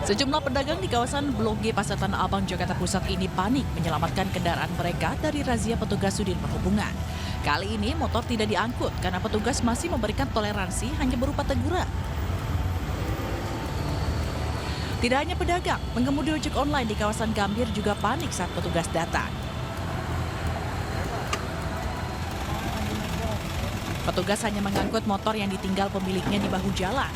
Sejumlah pedagang di kawasan Blok G Pasar Tanah Abang, Jakarta Pusat ini panik menyelamatkan kendaraan mereka dari razia petugas Sudin Perhubungan. Kali ini motor tidak diangkut karena petugas masih memberikan toleransi hanya berupa teguran. Tidak hanya pedagang, pengemudi ojek online di kawasan Gambir juga panik saat petugas datang. Petugas hanya mengangkut motor yang ditinggal pemiliknya di bahu jalan.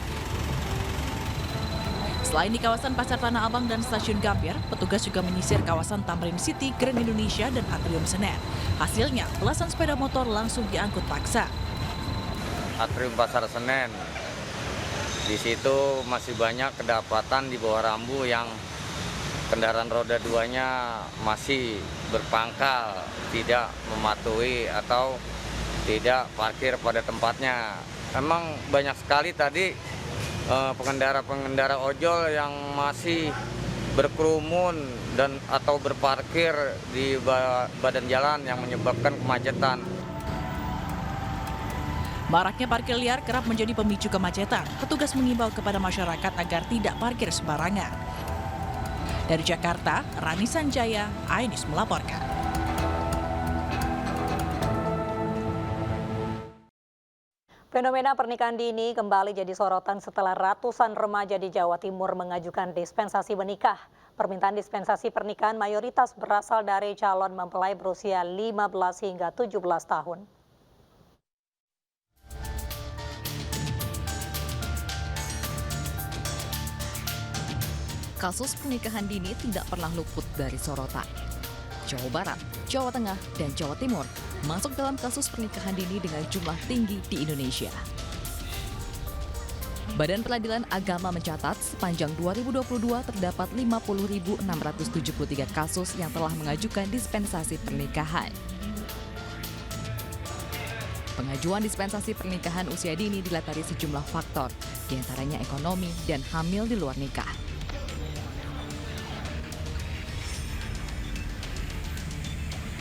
Selain di kawasan Pasar Tanah Abang dan Stasiun Gambir, petugas juga menyisir kawasan Tamrin City, Grand Indonesia, dan Atrium Senen. Hasilnya, belasan sepeda motor langsung diangkut paksa. Atrium Pasar Senen, di situ masih banyak kedapatan di bawah rambu yang kendaraan roda 2-nya masih berpangkal, tidak mematuhi atau tidak parkir pada tempatnya. Memang banyak sekali tadi pengendara-pengendara ojol yang masih berkerumun dan atau berparkir di badan jalan yang menyebabkan kemacetan. Maraknya parkir liar kerap menjadi pemicu kemacetan. Petugas mengimbau kepada masyarakat agar tidak parkir sembarangan. Dari Jakarta, Rani Sanjaya, iNews melaporkan. Fenomena pernikahan dini kembali jadi sorotan setelah ratusan remaja di Jawa Timur mengajukan dispensasi menikah. Permintaan dispensasi pernikahan mayoritas berasal dari calon mempelai berusia 15 hingga 17 tahun. Kasus pernikahan dini tidak pernah luput dari sorotan. Jawa Barat, Jawa Tengah, dan Jawa Timur masuk dalam kasus pernikahan dini dengan jumlah tinggi di Indonesia. Badan Peradilan Agama mencatat sepanjang 2022 terdapat 50.673 kasus yang telah mengajukan dispensasi pernikahan. Pengajuan dispensasi pernikahan usia dini dilatari sejumlah faktor, diantaranya ekonomi dan hamil di luar nikah.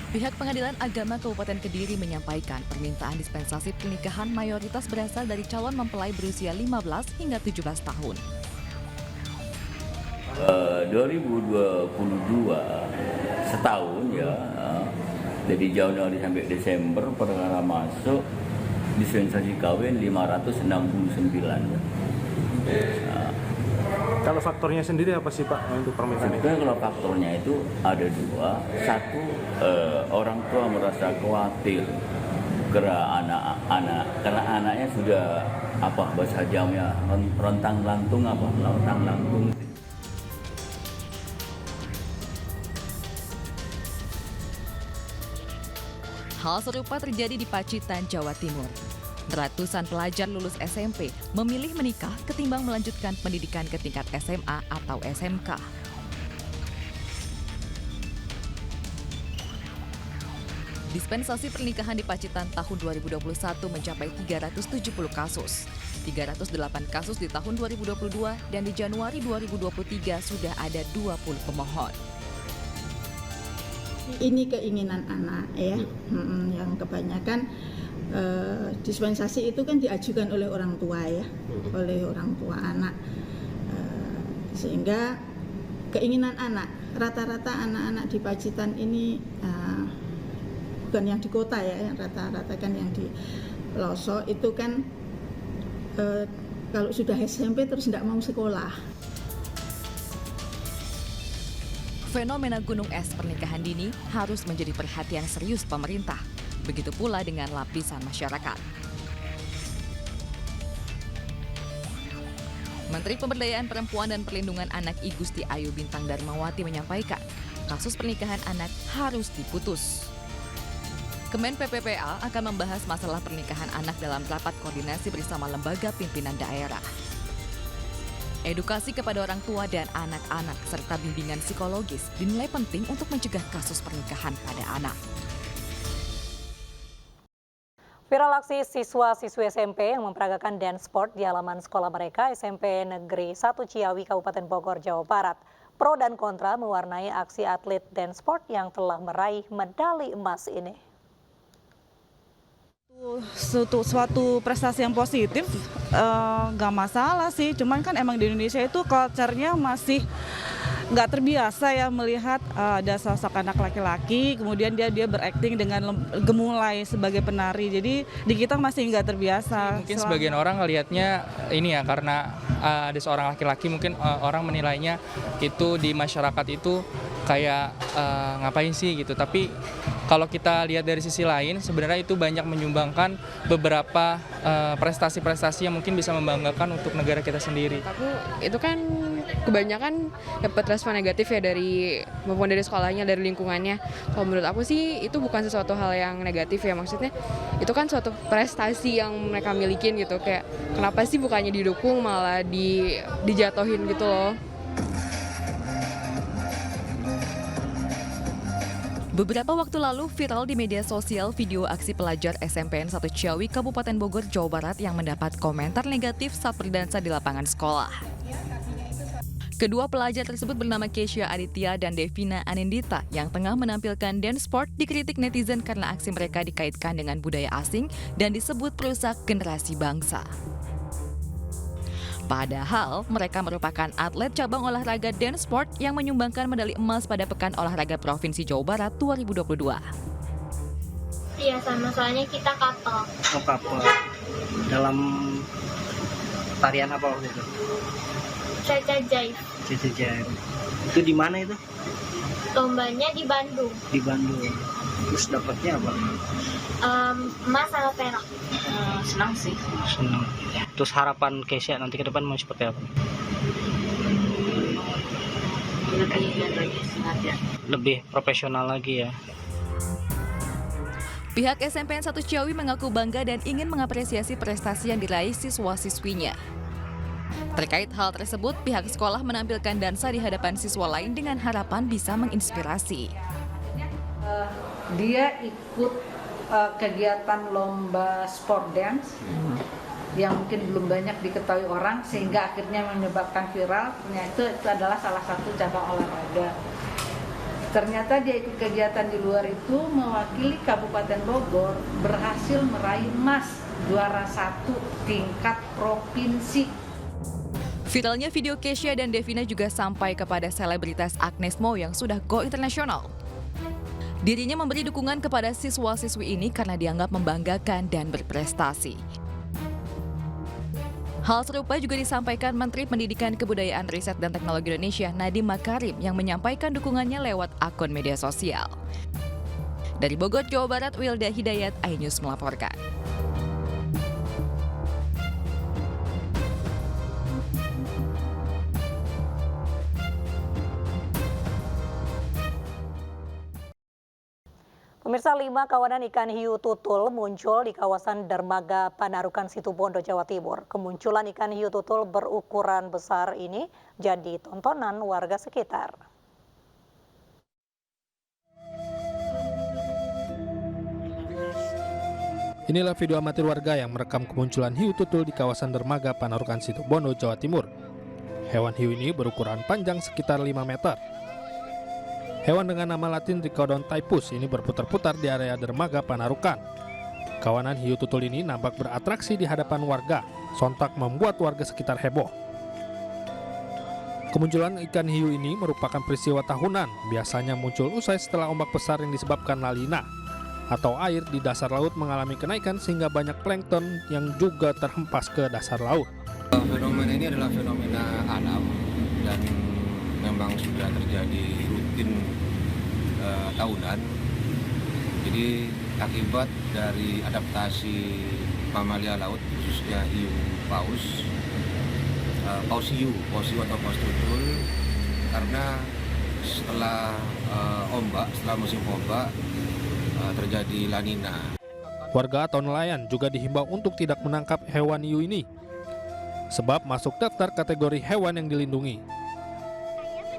Pihak Pengadilan Agama Kabupaten Kediri menyampaikan permintaan dispensasi pernikahan mayoritas berasal dari calon mempelai berusia 15 hingga 17 tahun. 2022 setahun ya, dari Januari sampai Desember perkara masuk dispensasi kawin 569. Kalau faktornya sendiri apa sih Pak untuk permintaan itu? Sebetulnya kalau faktornya itu ada dua. Satu, orang tua merasa khawatir karena anaknya sudah bahasa Jawanya rentang lantung rentang lantung. Hal serupa terjadi di Pacitan, Jawa Timur. Ratusan pelajar lulus SMP memilih menikah ketimbang melanjutkan pendidikan ke tingkat SMA atau SMK. Dispensasi pernikahan di Pacitan tahun 2021 mencapai 370 kasus. 308 kasus di tahun 2022 dan di Januari 2023 sudah ada 20 pemohon. Ini keinginan anak ya, yang kebanyakan dispensasi itu kan diajukan oleh orang tua ya, oleh orang tua anak, sehingga keinginan anak, rata-rata anak-anak di Pacitan ini bukan yang di kota ya, rata-rata kan yang di pelosok itu kan kalau sudah SMP terus tidak mau sekolah. Fenomena gunung es pernikahan dini harus menjadi perhatian serius pemerintah. Begitu pula dengan lapisan masyarakat. Menteri Pemberdayaan Perempuan dan Perlindungan Anak I Gusti Ayu Bintang Darmawati menyampaikan, kasus pernikahan anak harus diputus. Kemen PPPA akan membahas masalah pernikahan anak dalam rapat koordinasi bersama lembaga pimpinan daerah. Edukasi kepada orang tua dan anak-anak serta bimbingan psikologis dinilai penting untuk mencegah kasus pernikahan pada anak. Viral aksi siswa-siswi SMP yang memperagakan dance sport di halaman sekolah mereka SMP Negeri 1 Ciawi, Kabupaten Bogor, Jawa Barat. Pro dan kontra mewarnai aksi atlet dance sport yang telah meraih medali emas ini. Suatu prestasi yang positif nggak masalah sih, cuman kan emang di Indonesia itu culture-nya masih nggak terbiasa ya melihat ada sosok anak laki-laki, kemudian dia berakting dengan gemulai sebagai penari, jadi di kita masih nggak terbiasa. Mungkin sebagian orang ngelihatnya ini ya karena ada seorang laki-laki, mungkin orang menilainya itu di masyarakat itu kayak ngapain sih gitu, tapi kalau kita lihat dari sisi lain sebenarnya itu banyak menyumbangkan beberapa prestasi-prestasi yang mungkin bisa membanggakan untuk negara kita sendiri. Aku itu kan kebanyakan dapat respon negatif ya maupun dari sekolahnya, dari lingkungannya. Kalau menurut aku sih itu bukan sesuatu hal yang negatif ya, maksudnya itu kan suatu prestasi yang mereka milikin gitu, kayak kenapa sih bukannya didukung malah dijatuhin gitu loh. Beberapa waktu lalu viral di media sosial video aksi pelajar SMPN 1 Ciawi, Kabupaten Bogor, Jawa Barat yang mendapat komentar negatif saat berdansa di lapangan sekolah. Kedua pelajar tersebut bernama Kesha Aditya dan Devina Anindita yang tengah menampilkan dance sport dikritik netizen karena aksi mereka dikaitkan dengan budaya asing dan disebut perusak generasi bangsa. Padahal mereka merupakan atlet cabang olahraga dance sport yang menyumbangkan medali emas pada Pekan Olahraga Provinsi Jawa Barat 2022. Iya sama, soalnya kita couple. Oh, couple. Dalam tarian apa waktu itu? Caca Jive. Caca Jive. Itu di mana itu? Lombanya di Bandung. Di Bandung. Terus dapatnya apa? Emas sama perak. Senang sih. Senang. Terus harapan Kesha nanti ke depan mau seperti apa? Lebih profesional lagi ya. Pihak SMPN 1 Ciawi mengaku bangga dan ingin mengapresiasi prestasi yang diraih siswa-siswinya. Terkait hal tersebut, pihak sekolah menampilkan dansa di hadapan siswa lain dengan harapan bisa menginspirasi. Dia ikut kegiatan lomba sport dance yang mungkin belum banyak diketahui orang sehingga akhirnya menyebabkan viral. Ternyata itu adalah salah satu cabang olahraga. Ternyata dia ikut kegiatan di luar itu mewakili Kabupaten Bogor, berhasil meraih emas juara 1 tingkat provinsi. Viralnya video Kesha dan Devina juga sampai kepada selebritas Agnes Mo yang sudah go internasional. Dirinya memberi dukungan kepada siswa-siswi ini karena dianggap membanggakan dan berprestasi. Hal serupa juga disampaikan Menteri Pendidikan, Kebudayaan, Riset, dan Teknologi Indonesia Nadiem Makarim yang menyampaikan dukungannya lewat akun media sosial. Dari Bogor, Jawa Barat, Wilda Hidayat, iNews melaporkan. Pemirsa, 5 kawanan ikan hiu tutul muncul di kawasan Dermaga Panarukan Situbondo, Jawa Timur. Kemunculan ikan hiu tutul berukuran besar ini jadi tontonan warga sekitar. Inilah video amatir warga yang merekam kemunculan hiu tutul di kawasan Dermaga Panarukan Situbondo, Jawa Timur. Hewan hiu ini berukuran panjang sekitar 5 meter. Hewan dengan nama latin Trichodon typhus ini berputar-putar di area dermaga Panarukan. Kawanan hiu tutul ini nampak beratraksi di hadapan warga, sontak membuat warga sekitar heboh. Kemunculan ikan hiu ini merupakan peristiwa tahunan, biasanya muncul usai setelah ombak besar yang disebabkan La Nina, atau air di dasar laut mengalami kenaikan sehingga banyak plankton yang juga terhempas ke dasar laut. Fenomena ini adalah fenomena alam dan memang sudah terjadi rutin tahunan. Jadi akibat dari adaptasi mamalia laut khususnya hiu paus hiu atau paus tutul, karena setelah musim ombak terjadi La Nina. Warga atau nelayan juga dihimbau untuk tidak menangkap hewan hiu ini sebab masuk daftar kategori hewan yang dilindungi.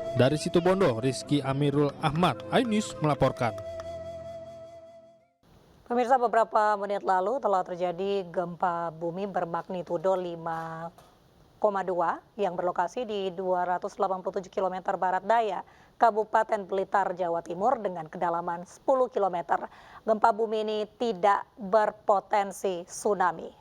Dari Situbondo, Rizky Amirul Ahmad, iNews melaporkan. Pemirsa, beberapa menit lalu telah terjadi gempa bumi bermagnitudo 5,6 yang berlokasi di 287 km barat daya Kabupaten Blitar, Jawa Timur dengan kedalaman 10 km. Gempa bumi ini tidak berpotensi tsunami.